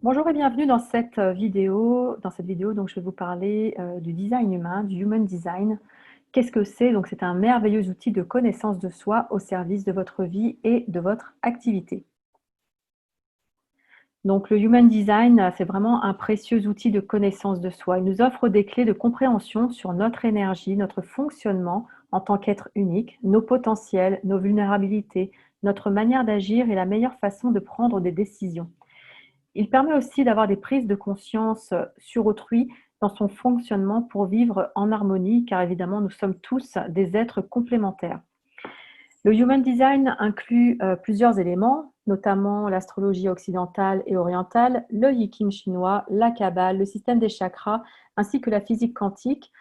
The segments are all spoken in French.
Bonjour et bienvenue dans cette vidéo. Dans cette vidéo, donc, je vais vous parler du design humain, du Human Design. Qu'est-ce que c'est? Donc, c'est un merveilleux outil de connaissance de soi au service de votre vie et de votre activité. Donc, le Human Design, c'est vraiment un précieux outil de connaissance de soi. Il nous offre des clés de compréhension sur notre énergie, notre fonctionnement en tant qu'être unique, nos potentiels, nos vulnérabilités, notre manière d'agir et la meilleure façon de prendre des décisions. Il permet aussi d'avoir des prises de conscience sur autrui dans son fonctionnement pour vivre en harmonie, car évidemment, nous sommes tous des êtres complémentaires. Le Human Design inclut plusieurs éléments, notamment l'astrologie occidentale et orientale, le I Ching chinois, la Kabbale, le système des chakras, ainsi que la physique quantique.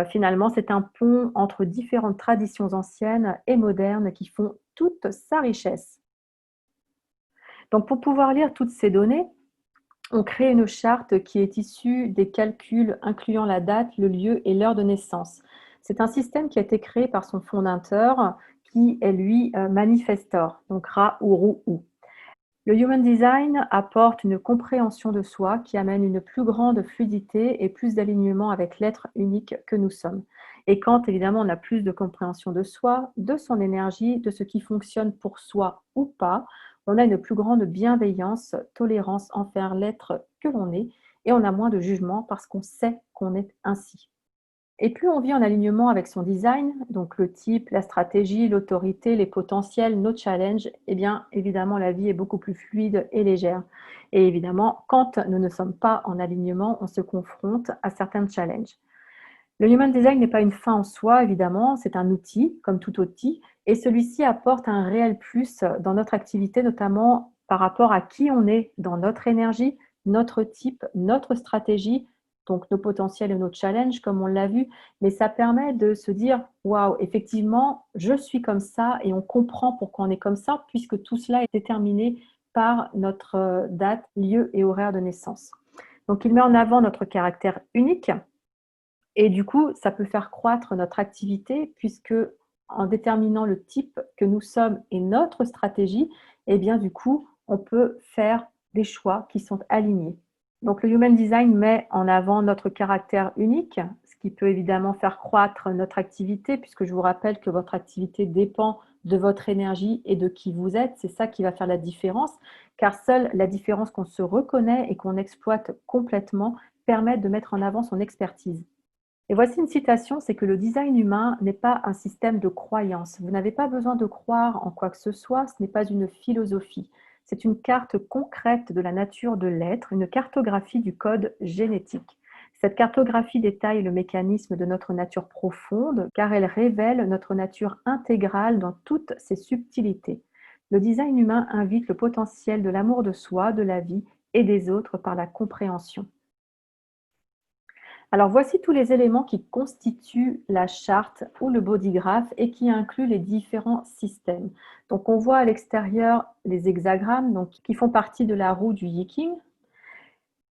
Finalement, c'est un pont entre différentes traditions anciennes et modernes qui font toute sa richesse. Donc, pour pouvoir lire toutes ces données, on crée une charte qui est issue des calculs incluant la date, le lieu et l'heure de naissance. C'est un système qui a été créé par son fondateur, qui est lui manifestor, donc Ra Uru U. Le Human Design apporte une compréhension de soi qui amène une plus grande fluidité et plus d'alignement avec l'être unique que nous sommes. Et quand évidemment on a plus de compréhension de soi, de son énergie, de ce qui fonctionne pour soi ou pas, on a une plus grande bienveillance, tolérance envers l'être que l'on est et on a moins de jugement parce qu'on sait qu'on est ainsi. Et plus on vit en alignement avec son design, donc le type, la stratégie, l'autorité, les potentiels, nos challenges, eh bien évidemment la vie est beaucoup plus fluide et légère. Et évidemment, quand nous ne sommes pas en alignement, on se confronte à certains challenges. Le Human Design n'est pas une fin en soi, évidemment, c'est un outil, comme tout outil, et celui-ci apporte un réel plus dans notre activité, notamment par rapport à qui on est dans notre énergie, notre type, notre stratégie, donc nos potentiels et nos challenges, comme on l'a vu, mais ça permet de se dire, waouh, effectivement, je suis comme ça, et on comprend pourquoi on est comme ça, puisque tout cela est déterminé par notre date, lieu et horaire de naissance. Donc, il met en avant notre caractère unique, et du coup, ça peut faire croître notre activité puisque en déterminant le type que nous sommes et notre stratégie, eh bien du coup, on peut faire des choix qui sont alignés. Donc le Human Design met en avant notre caractère unique, ce qui peut évidemment faire croître notre activité, puisque je vous rappelle que votre activité dépend de votre énergie et de qui vous êtes. C'est ça qui va faire la différence, car seule la différence qu'on se reconnaît et qu'on exploite complètement permet de mettre en avant son expertise. Et voici une citation, c'est que le design humain n'est pas un système de croyance. Vous n'avez pas besoin de croire en quoi que ce soit, ce n'est pas une philosophie. C'est une carte concrète de la nature de l'être, une cartographie du code génétique. Cette cartographie détaille le mécanisme de notre nature profonde car elle révèle notre nature intégrale dans toutes ses subtilités. Le design humain invite le potentiel de l'amour de soi, de la vie et des autres par la compréhension. Alors voici tous les éléments qui constituent la charte ou le bodygraph et qui incluent les différents systèmes. Donc on voit à l'extérieur les hexagrammes donc, qui font partie de la roue du Yiking.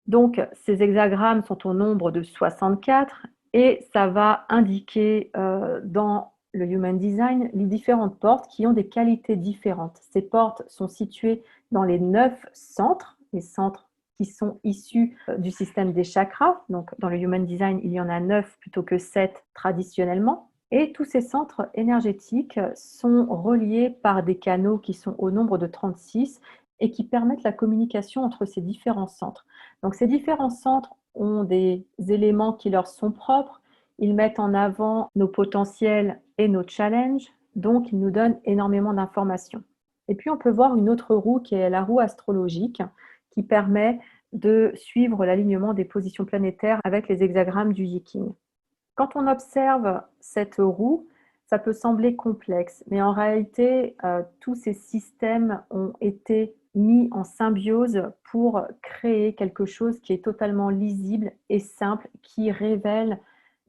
Donc ces hexagrammes sont au nombre de 64 et ça va indiquer dans le Human Design les différentes portes qui ont des qualités différentes. Ces portes sont situées dans les 9 centres, les centres qui sont issus du système des chakras. Donc, dans le Human Design, il y en a 9 plutôt que 7 traditionnellement. Et tous ces centres énergétiques sont reliés par des canaux qui sont au nombre de 36 et qui permettent la communication entre ces différents centres. Donc, ces différents centres ont des éléments qui leur sont propres. Ils mettent en avant nos potentiels et nos challenges. Donc, ils nous donnent énormément d'informations. Et puis, on peut voir une autre roue qui est la roue astrologique qui permet de suivre l'alignement des positions planétaires avec les hexagrammes du Yiking. Quand on observe cette roue, ça peut sembler complexe, mais en réalité, tous ces systèmes ont été mis en symbiose pour créer quelque chose qui est totalement lisible et simple, qui révèle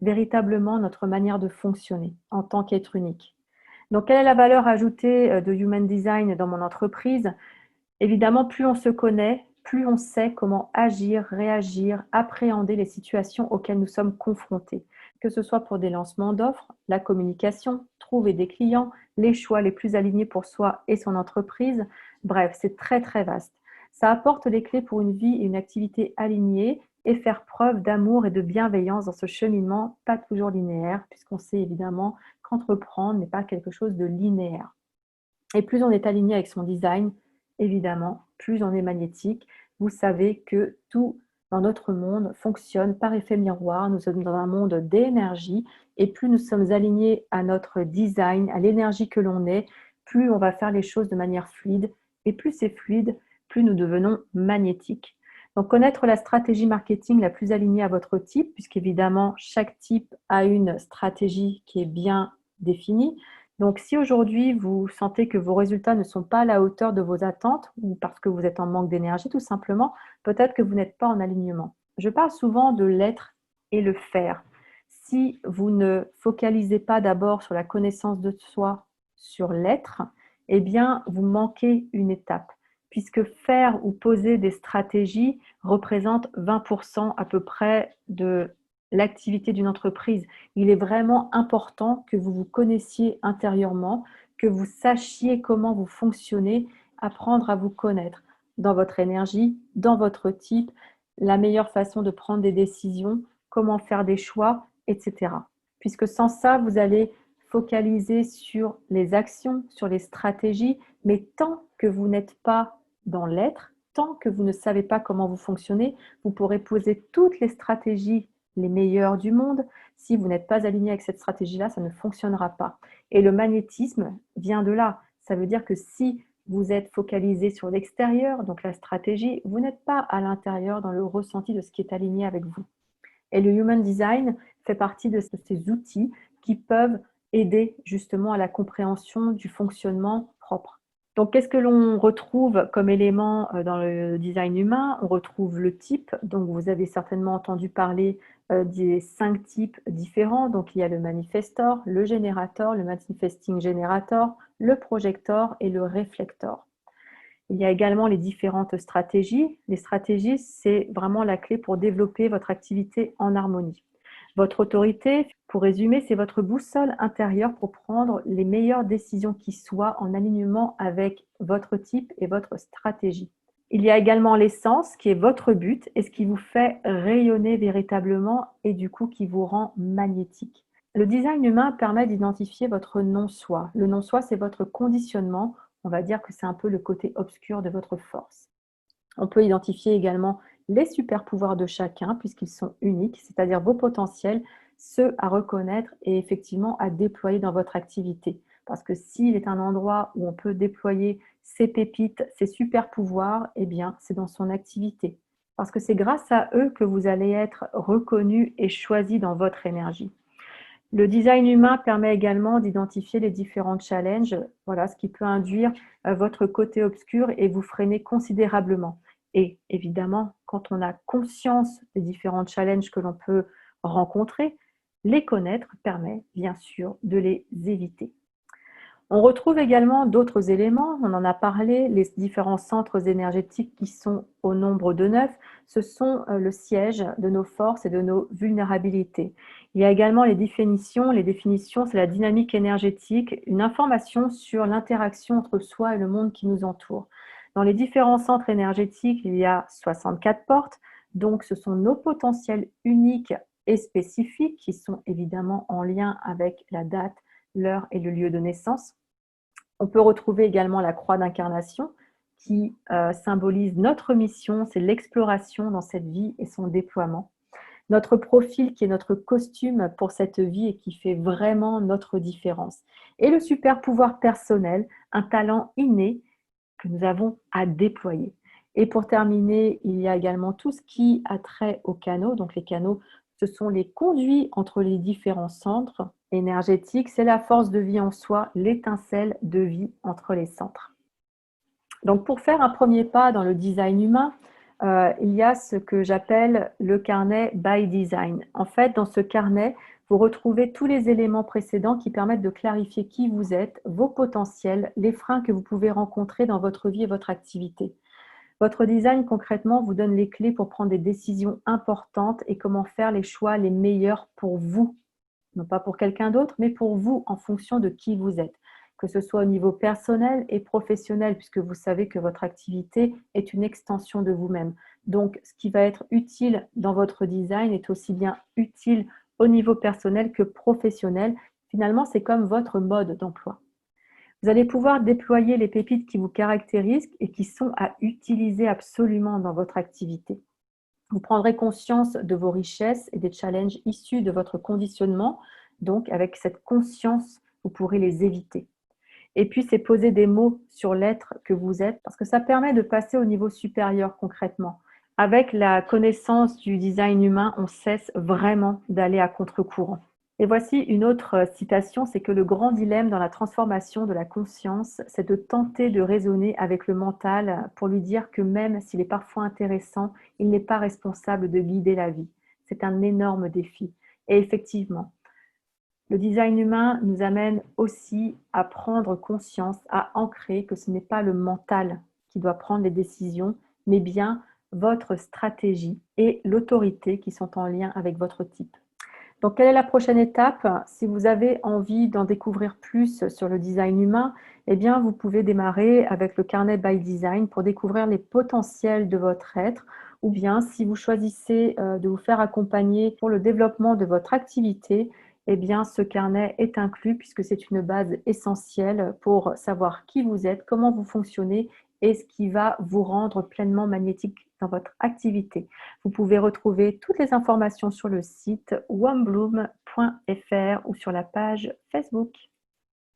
véritablement notre manière de fonctionner en tant qu'être unique. Donc, quelle est la valeur ajoutée de Human Design dans mon entreprise? Évidemment, plus on se connaît, plus on sait comment agir, réagir, appréhender les situations auxquelles nous sommes confrontés, que ce soit pour des lancements d'offres, la communication, trouver des clients, les choix les plus alignés pour soi et son entreprise. Bref, c'est très très vaste. Ça apporte les clés pour une vie et une activité alignée et faire preuve d'amour et de bienveillance dans ce cheminement, pas toujours linéaire, puisqu'on sait évidemment qu'entreprendre n'est pas quelque chose de linéaire. Et plus on est aligné avec son design, évidemment, plus on est magnétique. Vous savez que tout dans notre monde fonctionne par effet miroir. Nous sommes dans un monde d'énergie et plus nous sommes alignés à notre design, à l'énergie que l'on est, plus on va faire les choses de manière fluide. Et plus c'est fluide, plus nous devenons magnétiques. Donc connaître la stratégie marketing la plus alignée à votre type, puisqu'évidemment chaque type a une stratégie qui est bien définie. Donc, si aujourd'hui vous sentez que vos résultats ne sont pas à la hauteur de vos attentes ou parce que vous êtes en manque d'énergie tout simplement, peut-être que vous n'êtes pas en alignement. Je parle souvent de l'être et le faire. Si vous ne focalisez pas d'abord sur la connaissance de soi, sur l'être, eh bien, vous manquez une étape, puisque faire ou poser des stratégies représente 20% à peu près de l'activité d'une entreprise. Il est vraiment important que vous vous connaissiez intérieurement, que vous sachiez comment vous fonctionnez, apprendre à vous connaître dans votre énergie, dans votre type, la meilleure façon de prendre des décisions, comment faire des choix, etc. Puisque sans ça, vous allez focaliser sur les actions, sur les stratégies, mais tant que vous n'êtes pas dans l'être, tant que vous ne savez pas comment vous fonctionnez, vous pourrez poser toutes les stratégies les meilleurs du monde. Si vous n'êtes pas aligné avec cette stratégie-là, ça ne fonctionnera pas. Et le magnétisme vient de là. Ça veut dire que si vous êtes focalisé sur l'extérieur, donc la stratégie, vous n'êtes pas à l'intérieur dans le ressenti de ce qui est aligné avec vous. Et le Human Design fait partie de ces outils qui peuvent aider justement à la compréhension du fonctionnement propre. Donc, qu'est-ce que l'on retrouve comme élément dans le design humain? On retrouve le type. Donc, vous avez certainement entendu parler des 5 types différents. Donc, il y a le manifestor, le générateur, le manifesting generator, le projector et le reflector. Il y a également les différentes stratégies. Les stratégies, c'est vraiment la clé pour développer votre activité en harmonie. Votre autorité, pour résumer, c'est votre boussole intérieure pour prendre les meilleures décisions qui soient en alignement avec votre type et votre stratégie. Il y a également l'essence qui est votre but et ce qui vous fait rayonner véritablement et du coup qui vous rend magnétique. Le design humain permet d'identifier votre non-soi. Le non-soi, c'est votre conditionnement. On va dire que c'est un peu le côté obscur de votre force. On peut identifier également les super pouvoirs de chacun puisqu'ils sont uniques, c'est-à-dire vos potentiels, ceux à reconnaître et effectivement à déployer dans votre activité. Parce que s'il est un endroit où on peut déployer ses pépites, ses super pouvoirs, eh bien, c'est dans son activité. Parce que c'est grâce à eux que vous allez être reconnu et choisi dans votre énergie. Le design humain permet également d'identifier les différents challenges, voilà, ce qui peut induire votre côté obscur et vous freiner considérablement. Et évidemment, quand on a conscience des différents challenges que l'on peut rencontrer, les connaître permet bien sûr de les éviter. On retrouve également d'autres éléments, on en a parlé, les différents centres énergétiques qui sont au nombre de 9, ce sont le siège de nos forces et de nos vulnérabilités. Il y a également les définitions, c'est la dynamique énergétique, une information sur l'interaction entre soi et le monde qui nous entoure. Dans les différents centres énergétiques, il y a 64 portes, donc ce sont nos potentiels uniques et spécifiques qui sont évidemment en lien avec la date, l'heure et le lieu de naissance. On peut retrouver également la croix d'incarnation qui symbolise notre mission, c'est l'exploration dans cette vie et son déploiement. Notre profil qui est notre costume pour cette vie et qui fait vraiment notre différence. Et le super pouvoir personnel, un talent inné que nous avons à déployer. Et pour terminer, il y a également tout ce qui a trait aux canaux. Donc les canaux, ce sont les conduits entre les différents centres énergétiques. C'est la force de vie en soi, l'étincelle de vie entre les centres. Donc pour faire un premier pas dans le design humain, il y a ce que j'appelle le carnet by design. En fait, dans ce carnet, vous retrouvez tous les éléments précédents qui permettent de clarifier qui vous êtes, vos potentiels, les freins que vous pouvez rencontrer dans votre vie et votre activité. Votre design, concrètement, vous donne les clés pour prendre des décisions importantes et comment faire les choix les meilleurs pour vous. Non pas pour quelqu'un d'autre, mais pour vous, en fonction de qui vous êtes. que ce soit au niveau personnel et professionnel, puisque vous savez que votre activité est une extension de vous-même. Donc, ce qui va être utile dans votre design est aussi bien utile au niveau personnel que professionnel. Finalement, c'est comme votre mode d'emploi. Vous allez pouvoir déployer les pépites qui vous caractérisent et qui sont à utiliser absolument dans votre activité. Vous prendrez conscience de vos richesses et des challenges issus de votre conditionnement. Donc, avec cette conscience, vous pourrez les éviter. Et puis, c'est poser des mots sur l'être que vous êtes, parce que ça permet de passer au niveau supérieur concrètement. Avec la connaissance du design humain, on cesse vraiment d'aller à contre-courant. Et voici une autre citation, c'est que le grand dilemme dans la transformation de la conscience, c'est de tenter de raisonner avec le mental pour lui dire que même s'il est parfois intéressant, il n'est pas responsable de guider la vie. C'est un énorme défi. Et effectivement, le design humain nous amène aussi à prendre conscience, à ancrer que ce n'est pas le mental qui doit prendre les décisions, mais bien votre stratégie et l'autorité qui sont en lien avec votre type. Donc, quelle est la prochaine étape? Si vous avez envie d'en découvrir plus sur le design humain, eh bien, vous pouvez démarrer avec le carnet by design pour découvrir les potentiels de votre être. Ou bien, si vous choisissez de vous faire accompagner pour le développement de votre activité, eh bien, ce carnet est inclus puisque c'est une base essentielle pour savoir qui vous êtes, comment vous fonctionnez et ce qui va vous rendre pleinement magnétique dans votre activité. Vous pouvez retrouver toutes les informations sur le site onebloom.fr ou sur la page Facebook.